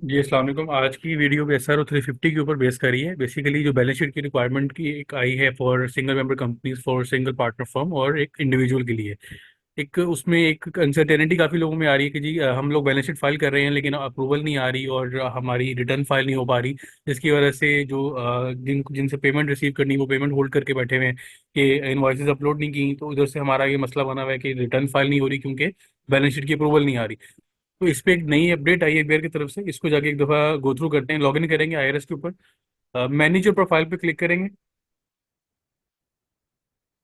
जी अस्सलाम वालेकुम। आज की वीडियो पे SRO 350 के ऊपर बेस करी है। बेसिकली जो बैलेंस शीट की रिक्वायरमेंट की एक आई है for single member companies, for single partner firm और एक इंडिविजुअल के लिए। एक उसमें एक अनसर्टेनिटी काफ़ी लोगों में आ रही है कि जी हम लोग बैलेंस शीट फाइल कर रहे हैं लेकिन अप्रूवल नहीं आ रही और हमारी रिटर्न फाइल नहीं हो पा रही, जिसकी वजह से जो जिनसे पेमेंट रिसीव करनी है वो पेमेंट होल्ड करके बैठे हुए हैं कि इनवॉइसेस अपलोड नहीं की। तो उधर से हमारा ये मसला बना हुआ है कि रिटर्न फाइल नहीं हो रही क्योंकि बैलेंस शीट की अप्रूवल नहीं आ रही। तो इस पे एक नई अपडेट आई है एफबीआर की तरफ से। इसको जाके एक दफ़ा गो थ्रू करते हैं। लॉगिन करेंगे आईआरएस के ऊपर, मैनेज योर प्रोफाइल पे क्लिक करेंगे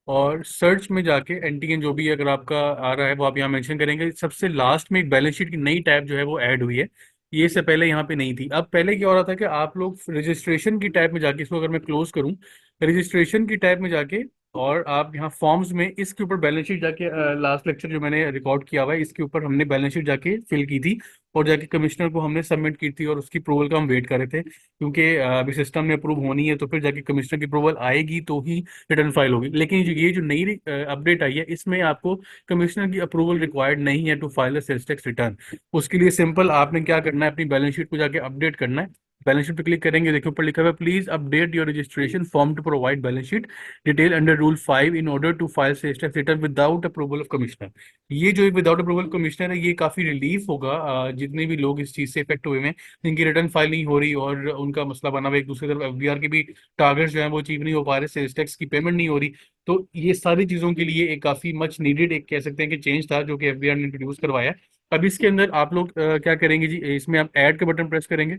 और सर्च में जाके एनटीएन जो भी अगर आपका आ रहा है वो आप यहाँ मेंशन करेंगे। सबसे लास्ट में एक बैलेंस शीट की नई टैब जो है वो ऐड हुई है। ये इससे पहले यहाँ पे नहीं थी। अब पहले क्या हो रहा था कि आप लोग रजिस्ट्रेशन की टैब में जाके, इसको अगर मैं क्लोज करूँ, रजिस्ट्रेशन की टैब में जाके और आप यहाँ फॉर्म्स में इसके ऊपर बैलेंस शीट जाके, लास्ट लेक्चर जो मैंने रिकॉर्ड किया हुआ है इसके ऊपर हमने बैलेंस शीट जाके फिल की थी और जाके कमिश्नर को हमने सबमिट की थी और उसकी अप्रूवल का हम वेट कर रहे थे क्योंकि अभी सिस्टम में अप्रूव होनी है तो फिर जाके कमिश्नर की अप्रूवल आएगी तो ही रिटर्न फाइल होगी। लेकिन ये जो नई अपडेट आई है इसमें आपको कमिश्नर की अप्रूवल रिक्वायर्ड नहीं है to file a sales tax return. उसके लिए सिंपल आपने क्या करना है, अपनी बैलेंस शीट को जाके अपडेट करना है। बैलेंस शीट पे क्लिक करेंगे, देखो ऊपर लिखा हुआ है please update your registration form to provide balance sheet detail under rule 5 in order to file sales tax return without approval of commissioner. ये जो विदाउट अप्रूवल कमिश्नर है ये काफी रिलीफ होगा जितने भी लोग इस चीज से इफेक्ट हुए हैं जिनकी रिटर्न फाइल नहीं हो रही और उनका मसला बना हुआ है। एक दूसरी तरफ एफबीआर के भी टारगेट्स जो है वो अचीव नहीं हो पा रहे, सेल्स टैक्स की पेमेंट नहीं हो रही। तो ये सारी चीजों के लिए एक काफी मच नीडेड एक कह सकते हैं कि चेंज था जो कि एफबीआर ने इंट्रोड्यूस करवाया। अब इसके अंदर आप लोग क्या करेंगे जी, इसमें आप ऐड का बटन प्रेस करेंगे।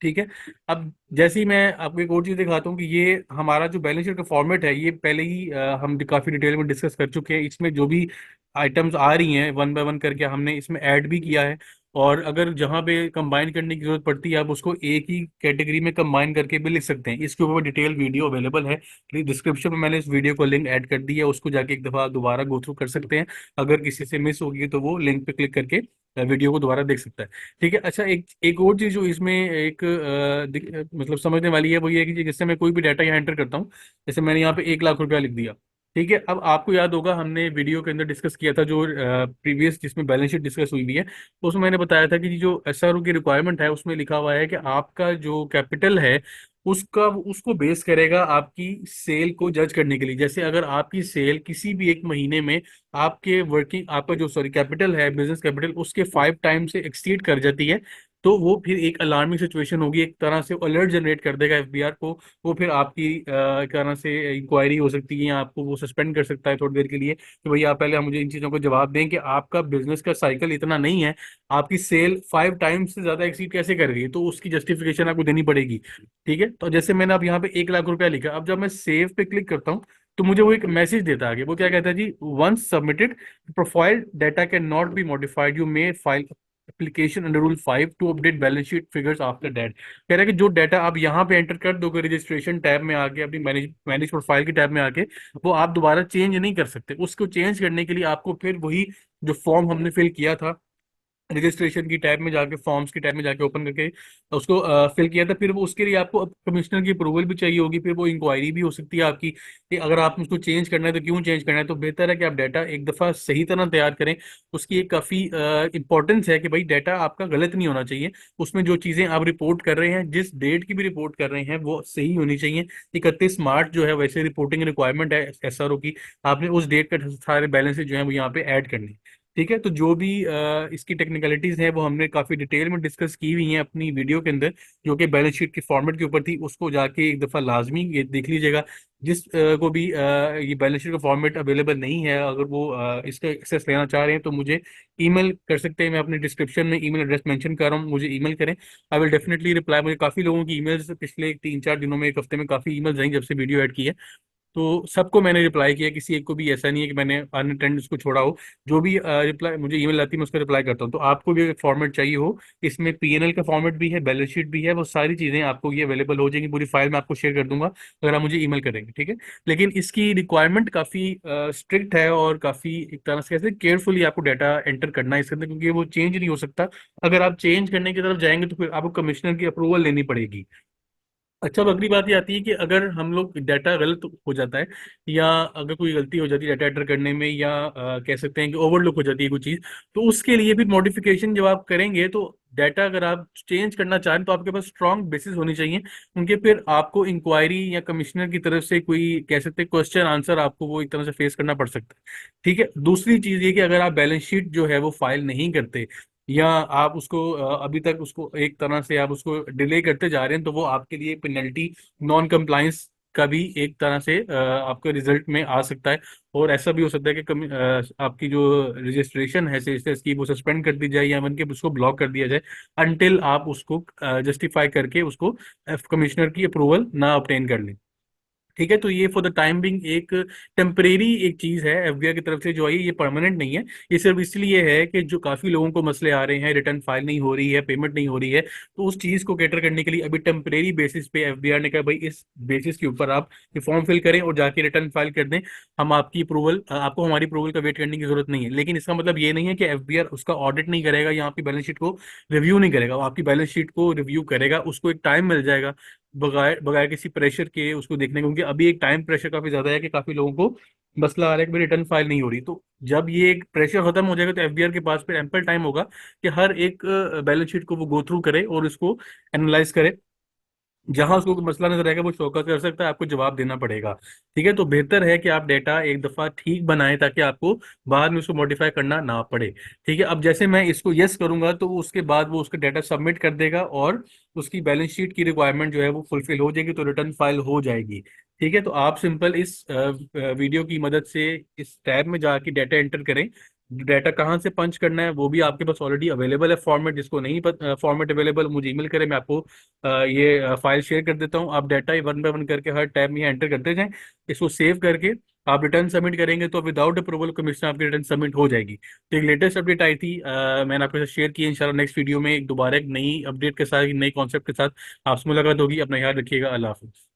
ठीक है। अब जैसे ही मैं आपको एक और चीज दिखाता हूँ कि ये हमारा जो बैलेंस शीट का फॉर्मेट है ये पहले ही हम काफी डिटेल में डिस्कस कर चुके हैं। इसमें जो भी आइटम्स आ रही हैं वन बाय वन करके हमने इसमें ऐड भी किया है। और अगर जहाँ पे कंबाइन करने की जरूरत पड़ती है आप उसको एक ही कैटेगरी में कंबाइन करके भी लिख सकते हैं। इसके ऊपर डिटेल वीडियो अवेलेबल है। डिस्क्रिप्शन में मैंने इस वीडियो को लिंक ऐड कर दिया है, उसको जाके एक दफा दोबारा गो थ्रू कर सकते हैं। अगर किसी से मिस होगी तो वो लिंक पे क्लिक करके वीडियो को दोबारा देख सकता है। ठीक है। अच्छा, एक एक और चीज जो इसमें एक मतलब समझने वाली है वो ये है कि जैसे मैं कोई भी डाटा यहाँ एंटर करता हूँ, जैसे मैंने यहाँ पे 1 लाख रुपया लिख दिया। ठीक है। अब आपको याद होगा हमने वीडियो के अंदर डिस्कस किया था जो प्रीवियस जिसमें बैलेंस शीट डिस्कस हुई भी है, तो उसमें मैंने बताया था कि जो एसआरओ की रिक्वायरमेंट है उसमें लिखा हुआ है कि आपका जो कैपिटल है उसका उसको बेस करेगा आपकी सेल को जज करने के लिए। जैसे अगर आपकी सेल किसी भी एक महीने में आपके वर्किंग आपका जो सॉरी कैपिटल है, बिजनेस कैपिटल, उसके 5 टाइम से एक्सीड कर जाती है तो वो फिर एक अलार्मिंग सिचुएशन होगी, एक तरह से अलर्ट जनरेट कर देगा एफबीआर को। वो फिर आपकी एक तरह से इंक्वायरी हो सकती है या आपको वो सस्पेंड कर सकता है थोड़ी देर के लिए कि भैया आप पहले मुझे इन चीज़ों को जवाब दें कि आपका बिजनेस का साइकिल इतना नहीं है, आपकी सेल 5 टाइम से ज्यादा एक्सीड कैसे कर रही है, तो उसकी जस्टिफिकेशन आपको देनी पड़ेगी। ठीक है। तो जैसे मैंने अब यहाँ पे 1 लाख रुपया लिखा, अब जब मैं सेव पे क्लिक करता हूँ तो मुझे वो एक मैसेज देता है आगे। वो क्या कहता है जी, once submitted profile data can not be modified, you may file application under rule 5 to update balance sheet figures after that. कह रहा है कि जो डाटा आप यहाँ पे एंटर कर दोगे रजिस्ट्रेशन टैब में आके, अपनी मैनेज मैनेज प्रोफाइल की टैब में आके, वो आप दोबारा चेंज नहीं कर सकते। उसको चेंज करने के लिए आपको फिर वही जो फॉर्म हमने फिल किया था रजिस्ट्रेशन की टैब में जाके, फॉर्म्स की टैब में जाके ओपन करके उसको फिल किया था, फिर वो उसके लिए आपको कमिश्नर की अप्रूवल भी चाहिए होगी। फिर वो इंक्वायरी भी हो सकती है आपकी कि अगर आप उसको चेंज करना है तो क्यों चेंज करना है। तो बेहतर है कि आप डाटा एक दफ़ा सही तरह तैयार करें। उसकी एक काफ़ी इंपॉर्टेंस है कि भाई डाटा आपका गलत नहीं होना चाहिए। उसमें जो चीज़ें आप रिपोर्ट कर रहे हैं, जिस डेट की भी रिपोर्ट कर रहे हैं वो सही होनी चाहिए। 31 मार्च जो है वैसे रिपोर्टिंग रिक्वायरमेंट है एसआरओ की, आपने उस डेट का सारे बैलेंसेज जो है वो यहाँ पे ऐड करने। ठीक है। तो जो भी इसकी टेक्निकलिटीज हैं वो हमने काफी डिटेल में डिस्कस की हुई हैं अपनी वीडियो के अंदर, जो कि बैलेंस शीट के फॉर्मेट के ऊपर थी। उसको जाके एक दफा लाजमी ये देख लीजिएगा। जिस को भी ये बैलेंस शीट का फॉर्मेट अवेलेबल नहीं है, अगर वो इसका एक्सेस लेना चाह रहे हैं तो मुझे ईमेल कर सकते हैं। मैं अपने डिस्क्रिप्शन में ईमेल एड्रेस मेंशन कर रहा हूँ, मुझे ईमेल करें। I will definitely reply. मुझे काफी लोगों की ईमेल्स पिछले 3-4 दिनों में, एक हफ्ते में काफी ईमेल्स आई जब से वीडियो ऐड की है। तो सबको मैंने रिप्लाई किया, किसी एक को भी ऐसा नहीं है कि मैंने अनअटेंड उसको छोड़ा हो। जो भी रिप्लाई मुझे ईमेल आती है मैं उसका रिप्लाई करता हूँ। तो आपको भी फॉर्मेट चाहिए हो, इसमें पीएनएल का फॉर्मेट भी है, बैलेंस शीट भी है, वो सारी चीजें आपको ये अवेलेबल हो जाएंगी। पूरी फाइल मैं आपको शेयर कर दूंगा अगर आप मुझे ईमेल करेंगे। ठीक है। लेकिन इसकी रिक्वायरमेंट काफी स्ट्रिक्ट है और काफी एक तरह से कैसे केयरफुली आपको डाटा एंटर करना है इसके अंदर, क्योंकि वो चेंज नहीं हो सकता। अगर आप चेंज करने की तरफ जाएंगे तो फिर आपको कमिश्नर की अप्रूवल लेनी पड़ेगी। अच्छा, अब अगली बात ये आती है कि अगर हम लोग डाटा गलत हो जाता है या अगर कोई गलती हो जाती है डाटा एंटर करने में, या कह सकते हैं कि ओवरलुक हो जाती है कोई चीज़, तो उसके लिए भी मॉडिफिकेशन जब आप करेंगे तो डाटा अगर आप चेंज करना चाहें तो आपके पास स्ट्रांग बेसिस होनी चाहिए उनके, फिर आपको इंक्वायरी या कमिश्नर की तरफ से कोई कह सकते हैं क्वेश्चन आंसर आपको वो एक तरह से फेस करना पड़ सकता है। ठीक है, दूसरी चीज ये कि अगर आप बैलेंस शीट जो है वो फाइल नहीं करते, या आप उसको अभी तक उसको एक तरह से आप उसको डिले करते जा रहे हैं, तो वो आपके लिए पेनल्टी, नॉन कंप्लायंस का भी एक तरह से आपके रिजल्ट में आ सकता है। और ऐसा भी हो सकता है कि आपकी जो रजिस्ट्रेशन है सेल्स की वो सस्पेंड कर दी जाए, या इवन के उसको ब्लॉक कर दिया जाए, अनटिल आप उसको जस्टिफाई करके उसको कमिश्नर की अप्रूवल ना ऑब्टेन कर लें। ठीक है, तो ये फॉर द टाइम बिंग एक टेम्परेरी एक चीज है एफबीआई की तरफ से जो आई है, ये परमानेंट नहीं है। ये सिर्फ इसलिए है कि जो काफी लोगों को मसले आ रहे हैं, रिटर्न फाइल नहीं हो रही है, पेमेंट नहीं हो रही है, तो उस चीज को कैटर करने के लिए अभी टेम्परेरी बेसिस पे एफबीआई ने कहा भाई इस बेसिस के ऊपर आप ये फॉर्म फिल करें और जाके रिटर्न फाइल कर दें। हम आपकी अप्रूवल, आपको हमारी अप्रूवल का वेट करने की जरूरत नहीं है। लेकिन इसका मतलब ये नहीं है कि एफबीआई उसका ऑडिट नहीं करेगा या आपकी बैलेंस शीट को रिव्यू नहीं करेगा। वो आपकी बैलेंस शीट को रिव्यू करेगा, उसको एक टाइम मिल जाएगा बगैर बगैर किसी प्रेशर के उसको देखने को, क्योंकि अभी एक टाइम प्रेशर काफी ज्यादा है कि काफी लोगों को मसला आ रहा है कि रिटर्न फाइल नहीं हो रही। तो जब ये एक प्रेशर खत्म हो जाएगा तो एफबीआर के पास फिर एम्पल टाइम होगा कि हर एक बैलेंस शीट को वो गो थ्रू करे और इसको एनालाइज करे। जहां उसको कोई मसला नजर आएगा वो शौकत कर सकता है, आपको जवाब देना पड़ेगा। ठीक है, तो बेहतर है कि आप डेटा एक दफा ठीक बनाएं ताकि आपको बाद में उसको मॉडिफाई करना ना पड़े। ठीक है, अब जैसे मैं इसको यस करूंगा तो उसके बाद वो उसका डेटा सबमिट कर देगा और उसकी बैलेंस शीट की रिक्वायरमेंट जो है वो फुलफिल हो जाएगी, तो रिटर्न फाइल हो जाएगी। ठीक है, तो आप सिंपल इस वीडियो की मदद से इस टैब में जाके डाटा एंटर करें। डाटा कहाँ से पंच करना है वो भी आपके पास ऑलरेडी अवेलेबल है फॉर्मेट, जिसको नहीं फॉर्मेट अवेलेबल मुझे ईमेल करें, मैं आपको ये फाइल शेयर कर देता हूँ। आप डाटा वन बाय वन करके हर टैब में एंटर करते जाएं, इसको सेव करके आप रिटर्न सबमिट करेंगे तो विदाउट अप्रूवल कमिश्नर आपकी रिटर्न सबमिट हो जाएगी। तो एक लेटेस्ट अपडेट आई थी, मैंने आपके साथ शेयर की है। इंशाल्लाह नेक्स्ट वीडियो में एक दोबारा एक नई अपडेट के साथ, एक नई कॉन्सेप्ट के साथ आपसे मुलाकात होगी। अपना ख्याल रखिएगा। अल्लाह हाफिज़।